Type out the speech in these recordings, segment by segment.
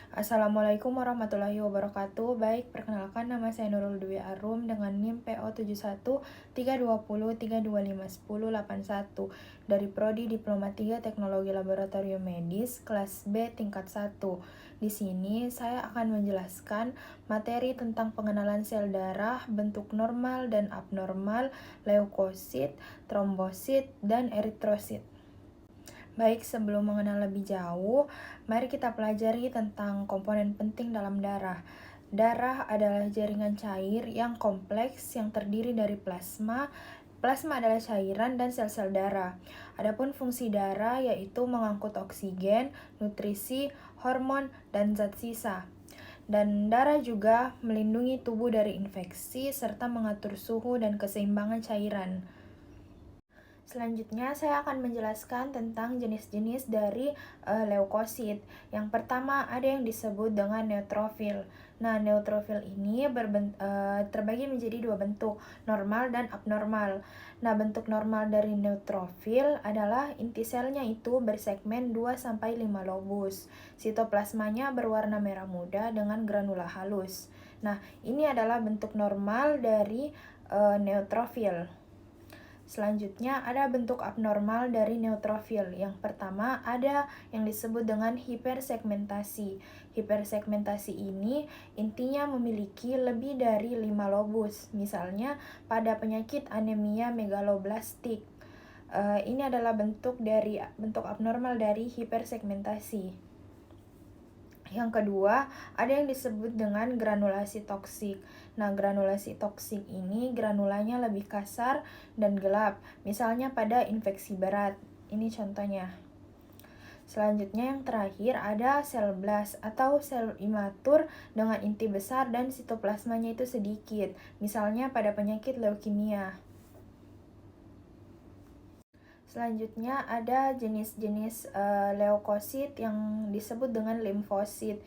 Assalamualaikum warahmatullahi wabarakatuh. Baik, perkenalkan nama saya Nurul Dwi Arum dengan NIM PO71 320 325 10 81 dari Prodi Diploma 3 Teknologi Laboratorium Medis kelas B tingkat 1. Di sini saya akan menjelaskan materi tentang pengenalan sel darah, bentuk normal dan abnormal, leukosit, trombosit, dan eritrosit. Baik, sebelum mengenal lebih jauh, mari kita pelajari tentang komponen penting dalam darah. Darah adalah jaringan cair yang kompleks yang terdiri dari plasma. Plasma adalah cairan dan sel-sel darah. Adapun fungsi darah yaitu mengangkut oksigen, nutrisi, hormon, dan zat sisa. Dan darah juga melindungi tubuh dari infeksi serta mengatur suhu dan keseimbangan cairan. Selanjutnya saya akan menjelaskan tentang jenis-jenis dari leukosit. Yang pertama ada yang disebut dengan neutrofil. Nah, neutrofil ini terbagi menjadi dua bentuk, normal dan abnormal. Nah, bentuk normal dari neutrofil adalah inti selnya itu bersegmen 2-5 lobus. Sitoplasmanya berwarna merah muda dengan granula halus. Nah, ini adalah bentuk normal dari neutrofil. Selanjutnya ada bentuk abnormal dari neutrofil. Yang pertama ada yang disebut dengan hipersegmentasi. Hipersegmentasi ini intinya memiliki lebih dari 5 lobus. Misalnya pada penyakit anemia megaloblastik. Ini adalah bentuk abnormal dari hipersegmentasi. Yang kedua, ada yang disebut dengan granulasi toksik. Nah, granulasi toksik ini granulanya lebih kasar dan gelap, misalnya pada infeksi berat. Ini contohnya. Selanjutnya yang terakhir ada sel blast atau sel imatur dengan inti besar dan sitoplasmanya itu sedikit, misalnya pada penyakit leukemia. Selanjutnya ada jenis-jenis leukosit yang disebut dengan limfosit.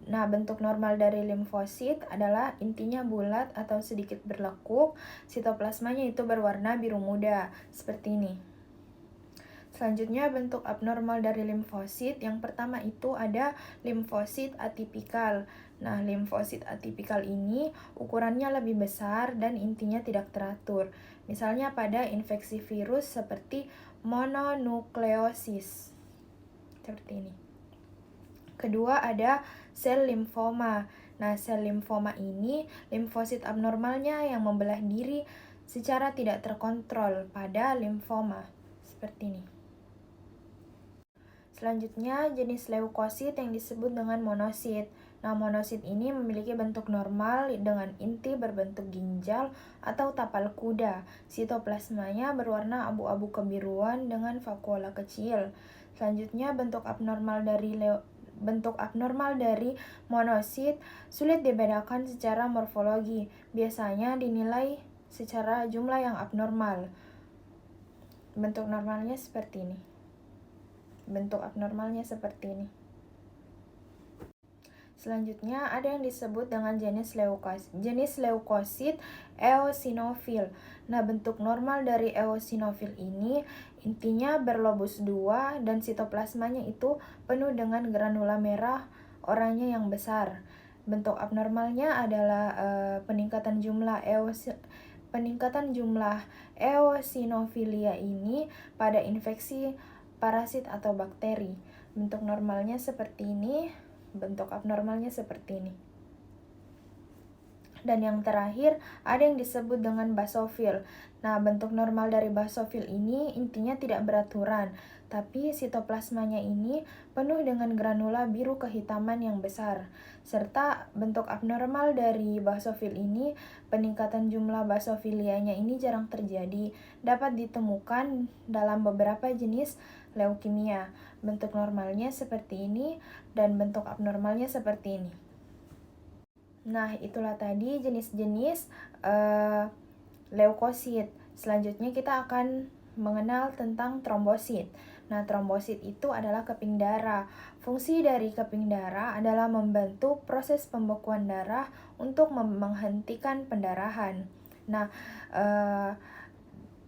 Nah, bentuk normal dari limfosit adalah intinya bulat atau sedikit berlekuk, sitoplasmanya itu berwarna biru muda, seperti ini. Selanjutnya bentuk abnormal dari limfosit, yang pertama itu ada limfosit atipikal. Nah, limfosit atipikal ini ukurannya lebih besar dan intinya tidak teratur. Misalnya pada infeksi virus seperti mononukleosis. Seperti ini. Kedua ada sel limfoma. Nah, sel limfoma ini limfosit abnormalnya yang membelah diri secara tidak terkontrol pada limfoma. Seperti ini. Selanjutnya, jenis leukosit yang disebut dengan monosit. Nah, monosit ini memiliki bentuk normal dengan inti berbentuk ginjal atau tapal kuda. Sitoplasmanya berwarna abu-abu kebiruan dengan vakuola kecil. Selanjutnya, bentuk abnormal dari monosit sulit dibedakan secara morfologi. Biasanya dinilai secara jumlah yang abnormal. Bentuk normalnya seperti ini. Bentuk abnormalnya seperti ini. Selanjutnya ada yang disebut dengan jenis leukosit eosinofil. Nah, bentuk normal dari eosinofil ini intinya berlobus 2 dan sitoplasmanya itu penuh dengan granula merah oranye yang besar. Bentuk abnormalnya adalah peningkatan jumlah eosinofilia ini pada infeksi parasit atau bakteri. Bentuk normalnya seperti ini, bentuk abnormalnya seperti ini. Dan yang terakhir, ada yang disebut dengan basofil. Nah, bentuk normal dari basofil ini intinya tidak beraturan, tapi sitoplasmanya ini penuh dengan granula biru kehitaman yang besar. Serta bentuk abnormal dari basofil ini, peningkatan jumlah basofilianya ini jarang terjadi, dapat ditemukan dalam beberapa jenis leukemia. Bentuk normalnya seperti ini, dan bentuk abnormalnya seperti ini. Nah, itulah tadi jenis-jenis leukosit. Selanjutnya kita akan mengenal tentang trombosit. Nah, trombosit itu adalah keping darah. Fungsi dari keping darah adalah membantu proses pembekuan darah untuk menghentikan pendarahan. Nah,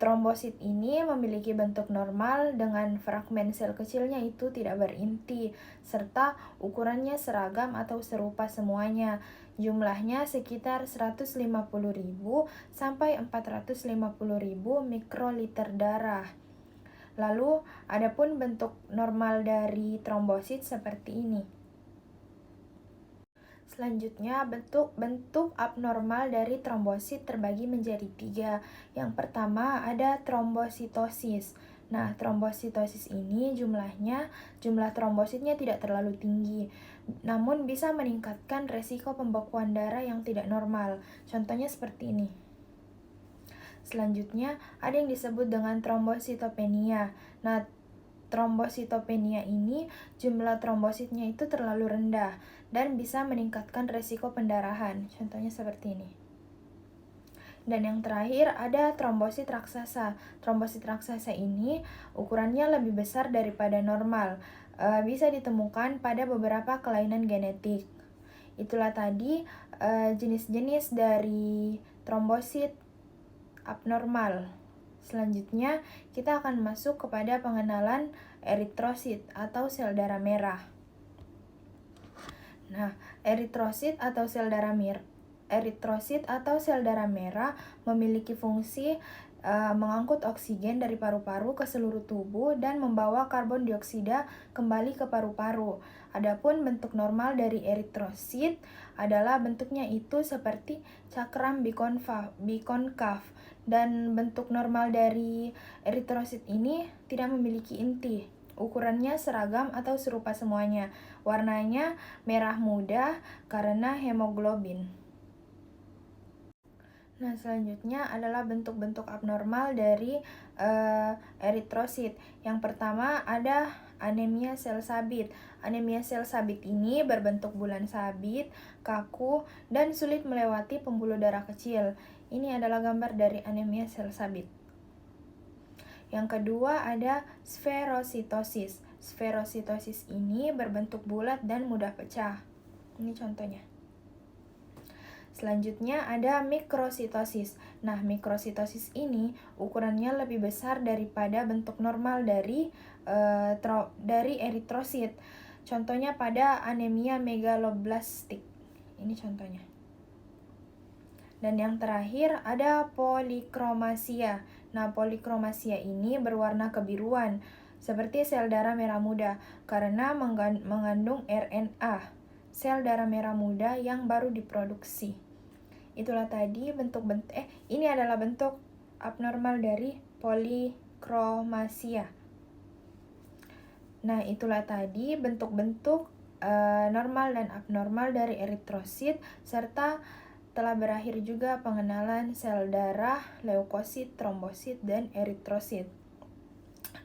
Trombosit ini memiliki bentuk normal dengan fragmen sel kecilnya itu tidak berinti, serta ukurannya seragam atau serupa semuanya. Jumlahnya sekitar 150.000 sampai 450.000 mikroliter darah. Lalu, adapun bentuk normal dari trombosit seperti ini. Selanjutnya, bentuk abnormal dari trombosit terbagi menjadi 3. Yang pertama ada trombositosis. Nah, trombositosis ini jumlah trombositnya tidak terlalu tinggi, namun bisa meningkatkan resiko pembekuan darah yang tidak normal. Contohnya seperti ini. Selanjutnya, ada yang disebut dengan trombositopenia. Nah, trombositopenia ini jumlah trombositnya itu terlalu rendah dan bisa meningkatkan resiko pendarahan. Contohnya seperti ini. Dan yang terakhir ada trombosit raksasa. Trombosit raksasa ini ukurannya lebih besar daripada normal. Bisa ditemukan pada beberapa kelainan genetik. Itulah tadi jenis-jenis dari trombosit abnormal. Selanjutnya, kita akan masuk kepada pengenalan eritrosit atau sel darah merah. Nah, eritrosit atau sel darah merah memiliki fungsi mengangkut oksigen dari paru-paru ke seluruh tubuh dan membawa karbon dioksida kembali ke paru-paru. Adapun bentuk normal dari eritrosit adalah bentuknya itu seperti cakram bikonkav, dan bentuk normal dari eritrosit ini tidak memiliki inti. Ukurannya seragam atau serupa semuanya. Warnanya merah muda karena hemoglobin. Nah, selanjutnya adalah bentuk-bentuk abnormal dari eritrosit. Yang pertama ada anemia sel sabit. Anemia sel sabit ini berbentuk bulan sabit, kaku, dan sulit melewati pembuluh darah kecil. Ini adalah gambar dari anemia sel sabit. Yang kedua ada sferositosis. Sferositosis ini berbentuk bulat dan mudah pecah. Ini contohnya. Selanjutnya ada mikrositosis. Nah, mikrositosis ini ukurannya lebih besar daripada bentuk normal dari eritrosit. Contohnya pada anemia megaloblastik. Ini contohnya. Dan yang terakhir ada polikromasia. Nah, polikromasia ini berwarna kebiruan, seperti sel darah merah muda, karena mengandung RNA, sel darah merah muda yang baru diproduksi. Itulah tadi ini adalah bentuk abnormal dari polikromasia. Nah, itulah tadi bentuk-bentuk normal dan abnormal dari eritrosit, serta telah berakhir juga pengenalan sel darah, leukosit, trombosit, dan eritrosit.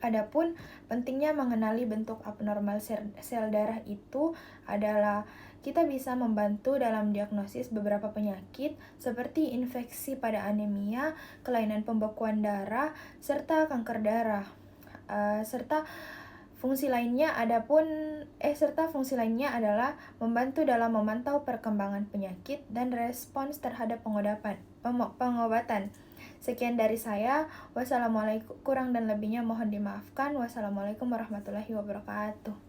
Adapun pentingnya mengenali bentuk abnormal sel darah itu adalah kita bisa membantu dalam diagnosis beberapa penyakit seperti infeksi pada anemia, kelainan pembekuan darah, serta kanker darah. Fungsi lainnya adalah membantu dalam memantau perkembangan penyakit dan respons terhadap pengobatan. Sekian dari saya. Wassalamualaikum, kurang dan lebihnya mohon dimaafkan. Wassalamualaikum warahmatullahi wabarakatuh.